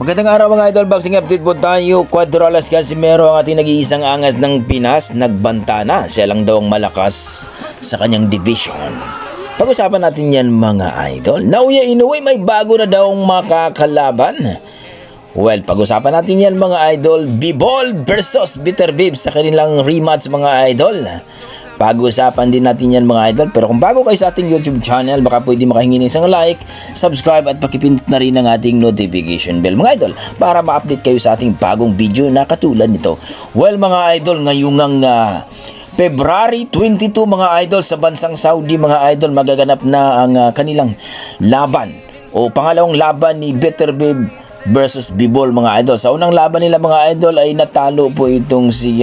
Magandang araw mga idol, boxing update po tayo. Cuadrales Casimero ang ating nag-iisang angas ng Pinas. Nagbanta na, siya lang daw ang malakas sa kanyang division. Pag-usapan natin yan mga idol. Naoya Inoue may bago na daw makakalaban. Well, pag-usapan natin yan mga idol. Bivol versus Beterbiev sa kanilang rematch mga idol. Pag-usapan din natin yan mga idol. Pero kung bago kayo sa ating YouTube channel, baka pwede makahingi ng isang like, subscribe at pakipindot na rin ang ating notification bell mga idol para ma-update kayo sa ating bagong video na katulad nito. Well mga idol, ngayong February 22 mga idol sa bansang Saudi mga idol magaganap na ang kanilang laban o pangalawang laban ni Beterbiev versus Bivol mga idol. Sa unang laban nila mga idol ay natalo po itong si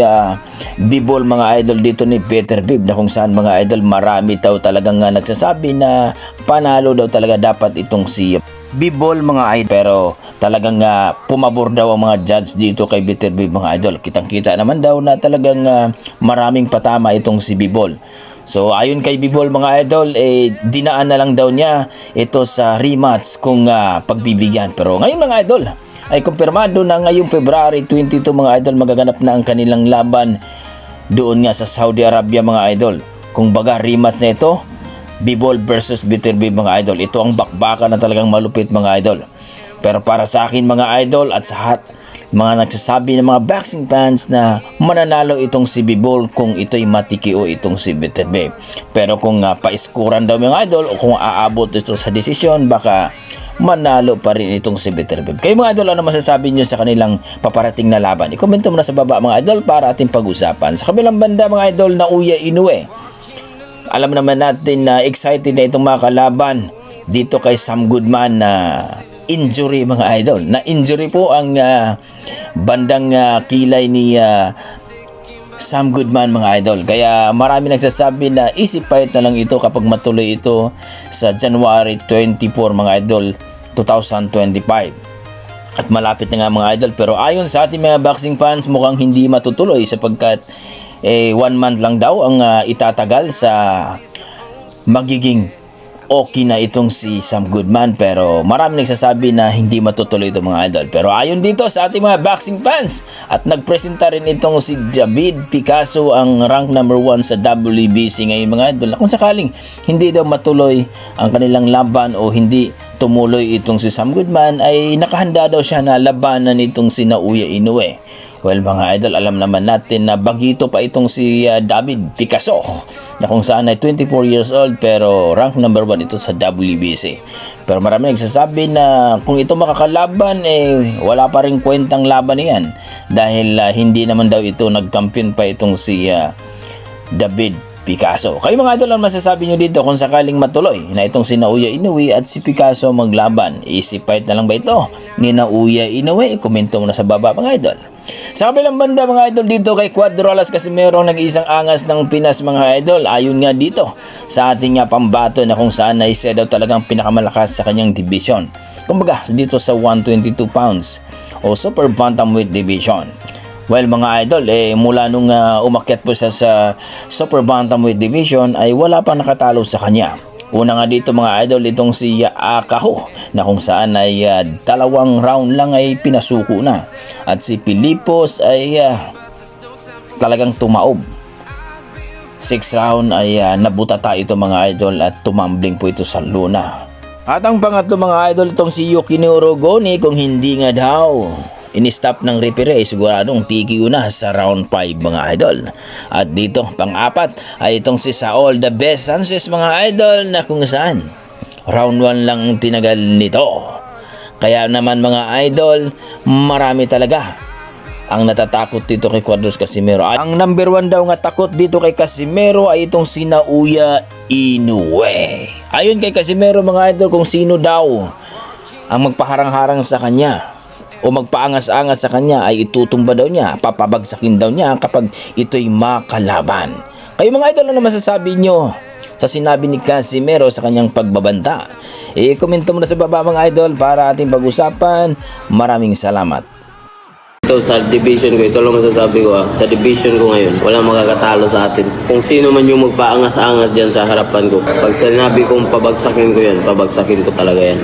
Bivol mga idol dito ni Beterbiev na kung saan mga idol marami daw talagang nagsasabi na panalo daw talaga dapat itong si Bivol mga idol, pero talagang pumabor daw ang mga judge dito kay Beterbiev mga idol. Kitang-kita naman daw na talagang maraming patama itong si Bivol. So ayon kay Bivol mga idol, dinaan na lang daw niya ito sa rematch kung pagbibigyan. Pero ngayon mga idol ay kumpirmado na ngayong February 22 mga idol magaganap na ang kanilang laban doon nga sa Saudi Arabia mga idol. Kung baga rematch na ito, Bivol versus Beterbiev mga idol. Ito ang bakbakan na talagang malupit mga idol. Pero para sa akin mga idol at sa mga nagsasabi ng mga boxing fans na mananalo itong si Bivol kung ito'y matikio itong si Beterbiev. Pero kung paiskuran daw mga idol o kung aabot ito sa desisyon, baka manalo pa rin itong si Beterbiev. Kayo mga idol, ano masasabi nyo sa kanilang paparating na laban? I-comment mo na sa baba mga idol para ating pag-usapan. Sa kabilang banda mga idol, Naoya Inoue. Alam naman natin na excited na itong mga kalaban dito kay Sam Goodman na injury mga idol. Na injury po ang bandang kilay ni Sam Goodman mga idol. Kaya marami nagsasabi na easy fight na lang ito kapag matuloy ito sa January 24 mga idol 2025. At malapit na nga mga idol, pero ayon sa ating mga boxing fans mukhang hindi matutuloy sapagkat 1 month lang daw ang itatagal sa magiging okay na itong si Sam Goodman. Pero marami nagsasabi na hindi matutuloy ito mga idol. Pero ayon dito sa ating mga boxing fans at nagpresenta rin itong si David Picasso, ang rank number 1 sa WBC ngayon mga idol, na kung sakaling hindi daw matuloy ang kanilang laban o hindi tumuloy itong si Sam Goodman ay nakahanda daw siya na labanan itong si Naoya Inoue. Well mga idol, alam naman natin na bagito pa itong si David Picasso na kung saan ay 24 years old pero rank number 1 ito sa WBC. Pero marami nagsasabi na kung ito makakalaban wala pa rin kwentang laban niyan dahil hindi naman daw ito nagkampiyon pa itong si David Picasso. Kayo mga idol, ang masasabi nyo dito kung sakaling matuloy na itong si Naoya Inoue at si Picasso maglaban? Easy fight na lang ba ito ni Naoya Inoue? Komento mo na sa baba mga idol. Sa kabilang banda mga idol, dito kay Cuadrales Casimero nag-iisang angas ng Pinas mga idol. Ayon nga dito sa ating pambato na kung saan ay siya daw talagang pinakamalakas sa kanyang division. Kumbaga dito sa 122 pounds o super bantamweight division. Well mga idol, mula nung umakyat po siya sa super bantamweight division ay wala pang nakatalo sa kanya. Una nga dito mga idol, itong si Akaho na kung saan ay 2 round lang ay pinasuko na. At si Pilipos ay talagang tumaob. 6 round ay nabutata ito mga idol at tumambling po ito sa luna. At ang pangatlo mga idol, itong si Yukinoro Goni, kung hindi nga daw in-stop ng referee ay siguradong TKO na sa round 5 mga idol. At dito pang-apat ay itong si Saul the Best Sanchez mga idol na kung saan round 1 lang tinagal nito. Kaya naman mga idol, marami talaga ang natatakot dito kay Cuadrales Casimero. Ang number 1 daw nga takot dito kay Casimero ay itong si Naoya Inoue. Ayon kay Casimero mga idol, kung sino daw ang magpaharang-harang sa kanya o magpaangas-angas sa kanya ay itutumba daw niya, papabagsakin daw niya kapag ito'y makalaban. Kayo mga idol, ano masasabi nyo sa sinabi ni Casimero sa kanyang pagbabanta? Komento mo na sa baba mga idol para ating pag-usapan. Maraming salamat. Ito sa division ko, ito lang masasabi ko sa division ko ngayon, walang makakatalo sa atin. Kung sino man yung magpaangas-angas dyan sa harapan ko, pag sinabi kong pabagsakin ko yan, pabagsakin ko talaga yan.